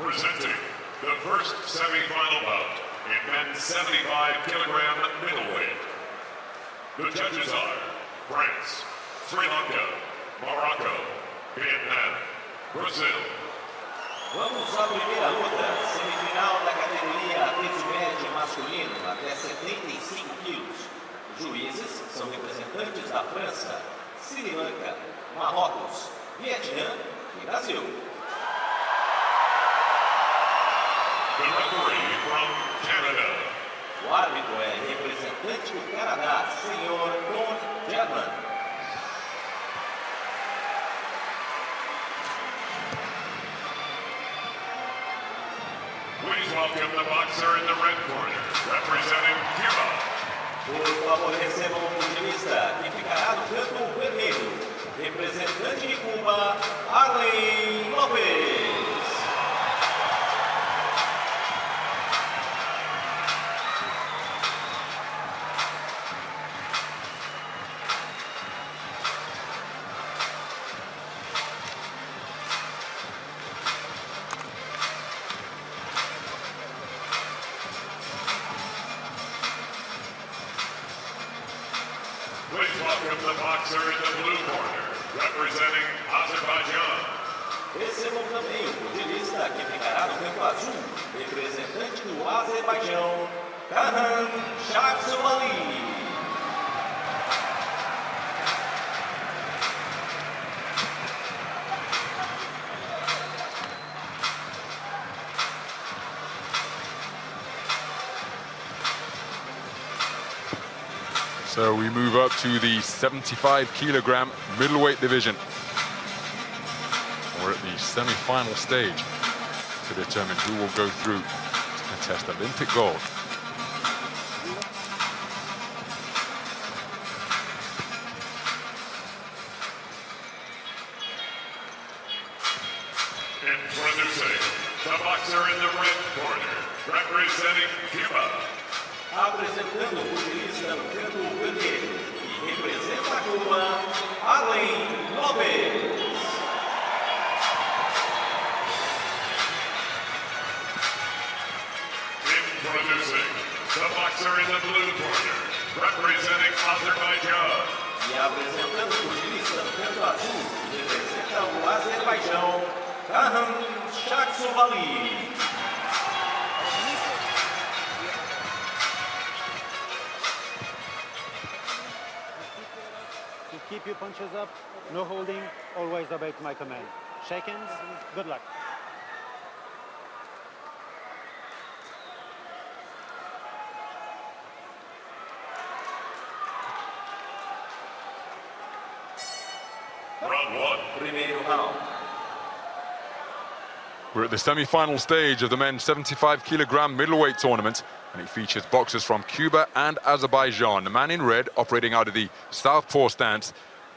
Presenting the first semi-final bout in men's 75-kilogram middleweight. The judges are France, Sri Lanka, Morocco, Vietnam, Brazil. Vamos à primeira luta, semifinal da categoria peso médio masculino até 75 quilos. Juízes são representantes da França, Sri Lanka, Marrocos, Vietnã e Brasil. The referee from Canada. O árbitro é representante do Canadá, senhor Kamran. Please welcome the boxer in the red corner, representing Cuba. Por favor, recebam o pugilista que ficará no canto vermelho, representante de Cuba, Arlen Lopez. Please welcome the boxer in the blue corner, representing Azerbaijan. Recebam também o pugilista que ficará no campo azul, representante do Azerbaijão, Kamran Shakhsuvarly. So we move up to the 75-kilogram middleweight division. We're at the semi-final stage to determine who will go through to contest Olympic gold. Introducing the boxer in the red corner, representing Cuba. Apresentando o pugilista no canto vermelho e representa a Cuba, Arlen Lopez. Introducing the boxer in the blue corner, representing Azerbaijan. E apresentando o pugilista no canto azul e representa o Azerbaijão, Kamran Shakhsuvarly. Keep your punches up, no holding, always obey my command. Shake hands, good luck. Round one. Primeiro round. We're at the semi-final stage of the men's 75-kilogram middleweight tournament, and it features boxers from Cuba and Azerbaijan. The man in red, operating out of the southpaw stance,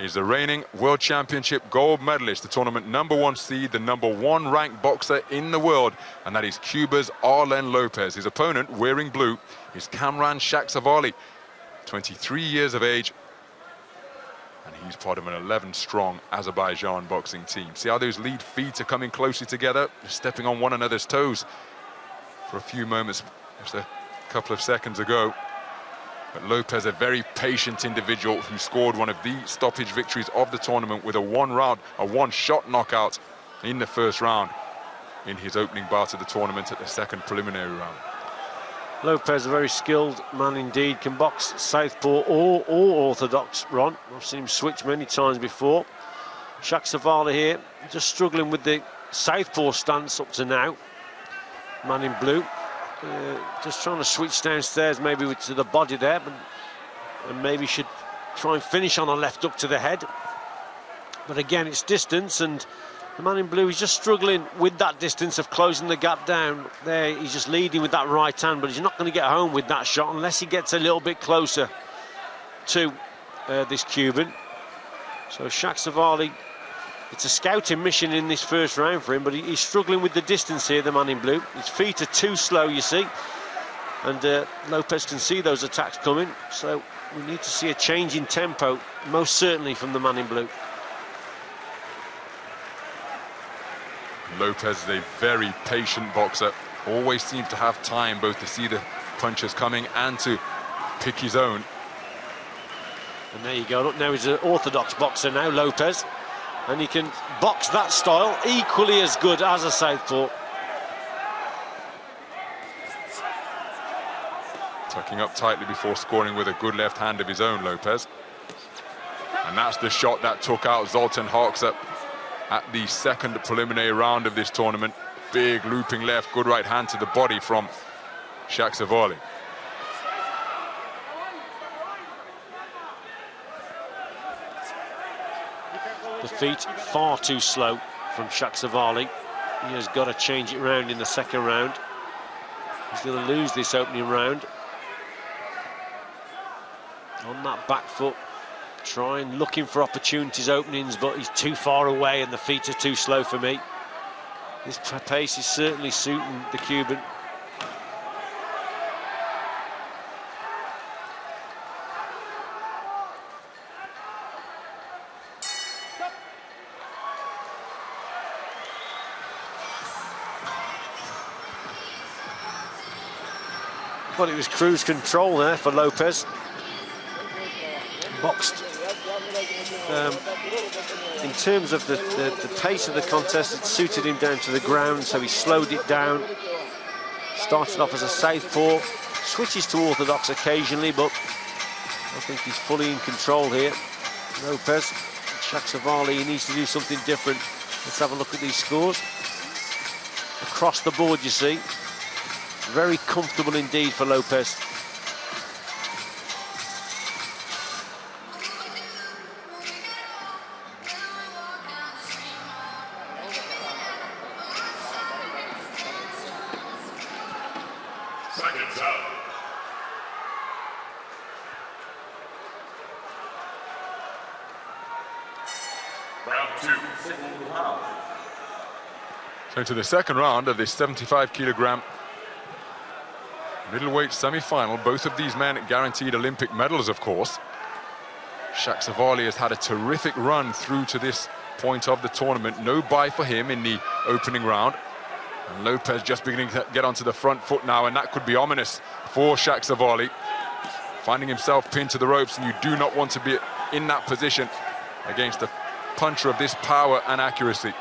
is the reigning World Championship gold medalist, the tournament #1 seed, the #1 ranked boxer in the world, and that is Cuba's Arlen Lopez. His opponent, wearing blue, is Kamran Shakhsuvarly, 23 years of age, and he's part of an 11-strong Azerbaijan boxing team. See how those lead feet are coming closely together, stepping on one another's toes for a few moments, just a couple of seconds ago. But Lopez, a very patient individual who scored one of the stoppage victories of the tournament with a one-shot knockout in the first round in his opening bout of the tournament at the second preliminary round. Lopez, a very skilled man indeed, can box southpaw or orthodox, Ron. I've seen him switch many times before. Shakhsuvarly here, just struggling with the southpaw stance up to now. Man in blue, just trying to switch downstairs, maybe to the body there, and maybe should try and finish on a left up to the head. But again, it's distance, and the man in blue is just struggling with that distance of closing the gap down. There, he's just leading with that right hand, but he's not going to get home with that shot unless he gets a little bit closer to this Cuban. So Shakhsuvarly, it's a scouting mission in this first round for him, but he's struggling with the distance here, the man in blue. His feet are too slow, you see, and Lopez can see those attacks coming, so we need to see a change in tempo, most certainly from the man in blue. Lopez is a very patient boxer, always seems to have time both to see the punches coming and to pick his own. And there you go. Look, now he's an orthodox boxer now, Lopez. And he can box that style equally as good as a southpaw. Tucking up tightly before scoring with a good left hand of his own, Lopez. And that's the shot that took out Zoltan Harksa at the second preliminary round of this tournament. Big looping left, good right hand to the body from Shakhsuvarly. The feet far too slow from Shakhsuvarly. He has got to change it round in the second round. He's going to lose this opening round. On that back foot, looking for opportunities, openings, but he's too far away and the feet are too slow for me. This pace is certainly suiting the Cuban. Well, it was cruise control there for Lopez. Boxed. In terms of the pace of the contest, it suited him down to the ground, so he slowed it down. Started off as a southpaw, switches to orthodox occasionally, but I think he's fully in control here. Lopez, Shakhsuvarly, he needs to do something different. Let's have a look at these scores. Across the board, you see. Very comfortable indeed for Lopez. Seconds out. Round 2. So to the second round of this 75-kilogram middleweight semi-final. Both of these men guaranteed Olympic medals, of course. Shakhsuvarly has had a terrific run through to this point of the tournament. No bye for him in the opening round. And Lopez just beginning to get onto the front foot now, and that could be ominous for Shakhsuvarly. Finding himself pinned to the ropes, and you do not want to be in that position against a puncher of this power and accuracy.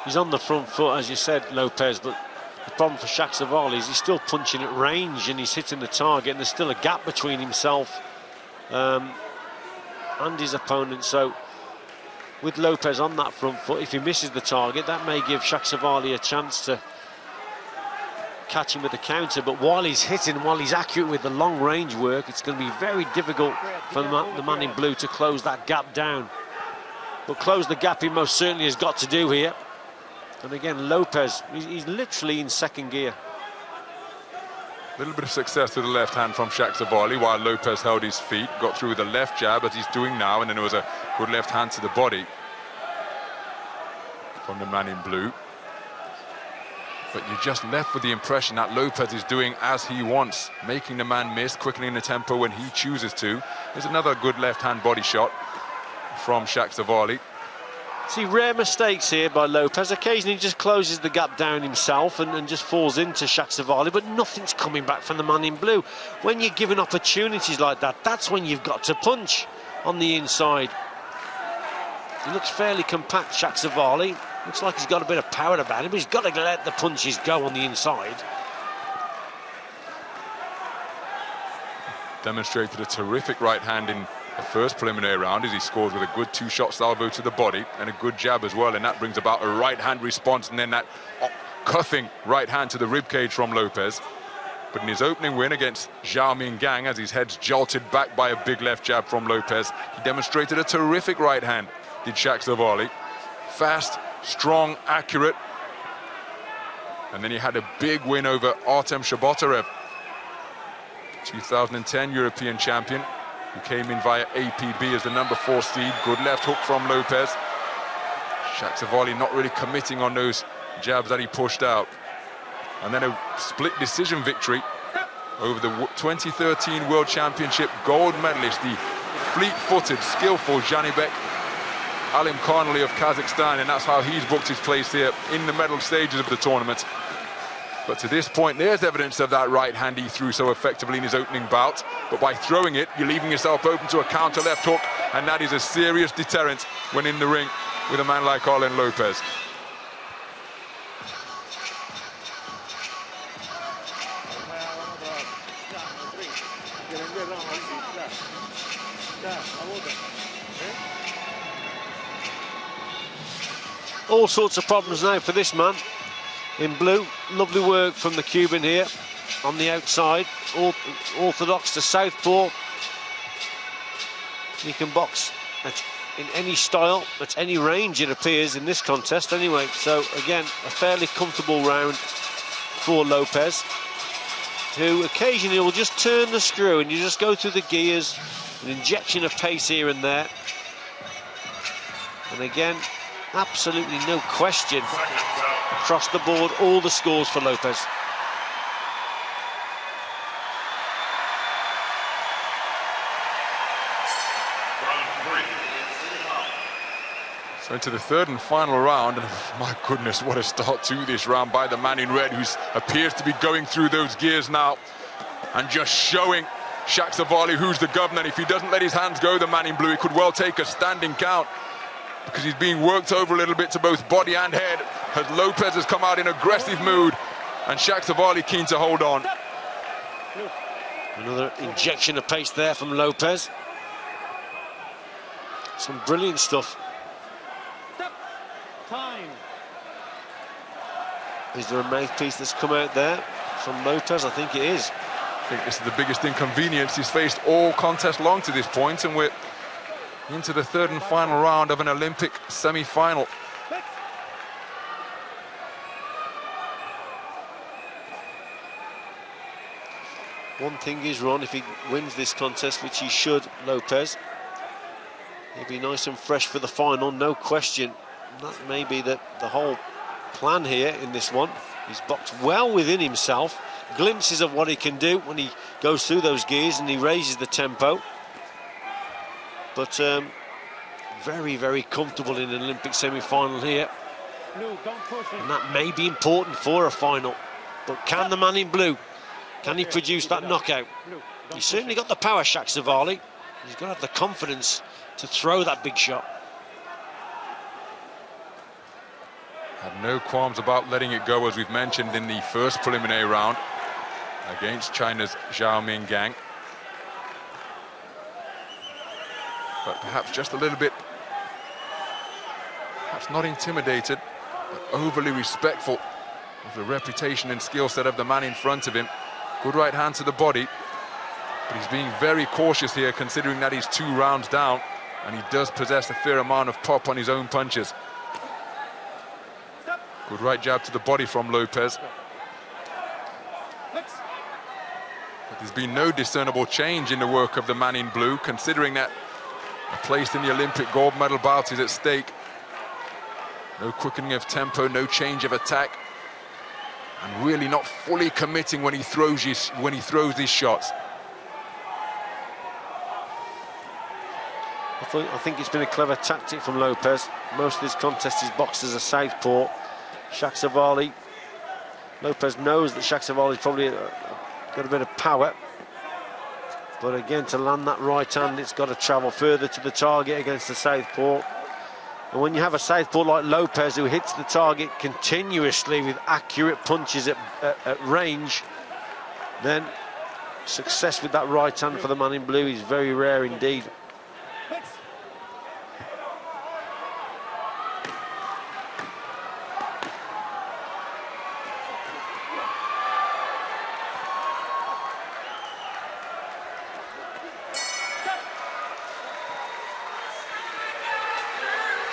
He's on the front foot, as you said, Lopez, but the problem for Shakhsuvarly is he's still punching at range and he's hitting the target, and there's still a gap between himself and his opponent. So with Lopez on that front foot, if he misses the target, that may give Shakhsuvarly a chance to catch him with the counter. But while he's hitting, while he's accurate with the long range work, it's going to be very difficult for the man in blue to close that gap down. But close the gap he most certainly has got to do here. And again, Lopez, he's literally in second gear. A little bit of success with the left hand from Shakhsuvarly while Lopez held his feet, got through with a left jab as he's doing now, and then there was a good left hand to the body from the man in blue. But you're just left with the impression that Lopez is doing as he wants, making the man miss, quickening the tempo when he chooses to. There's another good left hand body shot from Shakhsuvarly. See, rare mistakes here by Lopez. Occasionally he just closes the gap down himself and just falls into Shakhsuvarly, but nothing's coming back from the man in blue. When you're given opportunities like that, that's when you've got to punch on the inside. He looks fairly compact, Shakhsuvarly. Looks like he's got a bit of power about him, but he's got to let the punches go on the inside. Demonstrated a terrific right hand in the first preliminary round as he scores with a good two-shot salvo to the body and a good jab as well, and that brings about a right-hand response, and then that cuffing right hand to the ribcage from Lopez. But in his opening win against Zhao Minggang, as his head's jolted back by a big left jab from Lopez, he demonstrated a terrific right hand, did Shakhsuvarly. Fast, strong, accurate. And then he had a big win over Artem Shabotarev, 2010 European champion, who came in via APB as the number 4 seed. Good left hook from Lopez. Shakhsuvarly not really committing on those jabs that he pushed out. And then a split decision victory over the 2013 World Championship gold medalist, the fleet-footed, skillful Janibek Alimkhanli of Kazakhstan, and that's how he's booked his place here in the medal stages of the tournament. But to this point, there's evidence of that right hand he threw so effectively in his opening bout. But by throwing it, you're leaving yourself open to a counter left hook, and that is a serious deterrent when in the ring with a man like Arlen Lopez. All sorts of problems now for this man in blue. Lovely work from the Cuban here on the outside. Orthodox to southpaw. He can box in any style, at any range, it appears, in this contest anyway. So again, a fairly comfortable round for Lopez, who occasionally will just turn the screw and you just go through the gears, an injection of pace here and there. And again, absolutely no question across the board, all the scores for Lopez. So into the third and final round, and my goodness, what a start to this round by the man in red, who appears to be going through those gears now and just showing Shakhsuvarly who's the governor. If he doesn't let his hands go, the man in blue, he could well take a standing count, because he's being worked over a little bit to both body and head, as Lopez has come out in aggressive mood and Shakhsuvarly keen to hold on. Another injection of pace there from Lopez. Some brilliant stuff. Time. Is there a mouthpiece that's come out there from Lopez? I think it is. I think this is the biggest inconvenience he's faced all contest long to this point, and we're into the third and final round of an Olympic semi-final. One thing is, Ron, if he wins this contest, which he should, Lopez, he'll be nice and fresh for the final, no question. That may be the whole plan here in this one. He's boxed well within himself, glimpses of what he can do when he goes through those gears and he raises the tempo. But very, very comfortable in an Olympic semi-final here. And that may be important for a final. But can the man in blue, can he produce that knockout? He's certainly got the power, Shakhsuvarly. He's got to have the confidence to throw that big shot. Had no qualms about letting it go, as we've mentioned in the first preliminary round against China's Zhao Minggang. But perhaps just a little bit, perhaps not intimidated, but overly respectful of the reputation and skill set of the man in front of him. Good right hand to the body, but he's being very cautious here, considering that he's 2 rounds down, and he does possess a fair amount of pop on his own punches. Good right jab to the body from Lopez. But there's been no discernible change in the work of the man in blue, considering that a place in the Olympic gold medal bout is at stake. No quickening of tempo, no change of attack, and really not fully committing when he throws these shots. I think it's been a clever tactic from Lopez. Most of this contest is boxed as a southpaw. Shakhsuvarly, Lopez knows that Shakhsuvarly's probably got a bit of power, but again, to land that right hand, it's got to travel further to the target against the southpaw. And when you have a southpaw like Lopez, who hits the target continuously with accurate punches at range, then success with that right hand for the man in blue is very rare indeed.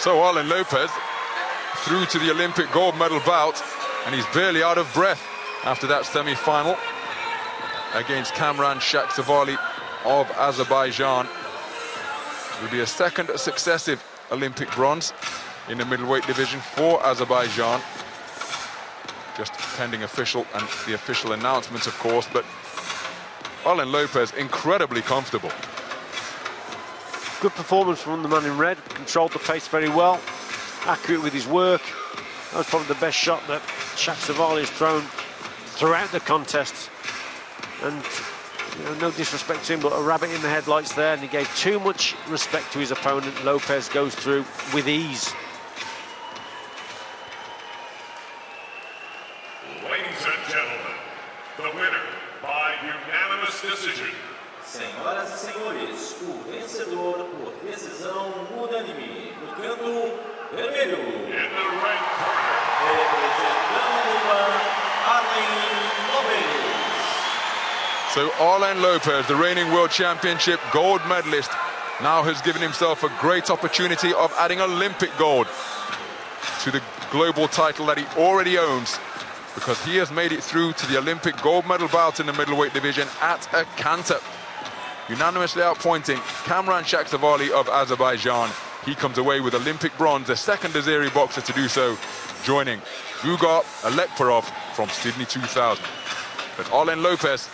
So Arlen Lopez through to the Olympic gold medal bout, and he's barely out of breath after that semi-final against Kamran Shakhsuvarly of Azerbaijan. It will be a second successive Olympic bronze in the middleweight division for Azerbaijan. Just pending the official announcement, of course, but Arlen Lopez incredibly comfortable. good performance from the man in red. Controlled the pace very well, accurate with his work. That was probably the best shot that Shakhsuvarly has thrown throughout the contest. And you know, no disrespect to him, but a rabbit in the headlights there, and he gave too much respect to his opponent. Lopez goes through with ease. Ladies and gentlemen, the winner by unanimous decision. Senhoras e senhores, o vencedor por decisão unânime no canto vermelho. In the red corner, Representando Arlen Lopez. So Arlen Lopez, the reigning World Championship gold medalist, now has given himself a great opportunity of adding Olympic gold to the global title that he already owns, because he has made it through to the Olympic gold medal bout in the middleweight division at a canter, unanimously outpointing Kamran Shakhsuvarly of Azerbaijan. He comes away with Olympic bronze, the second Azeri boxer to do so, joining Vugar Alekperov from Sydney 2000. But Arlen Lopez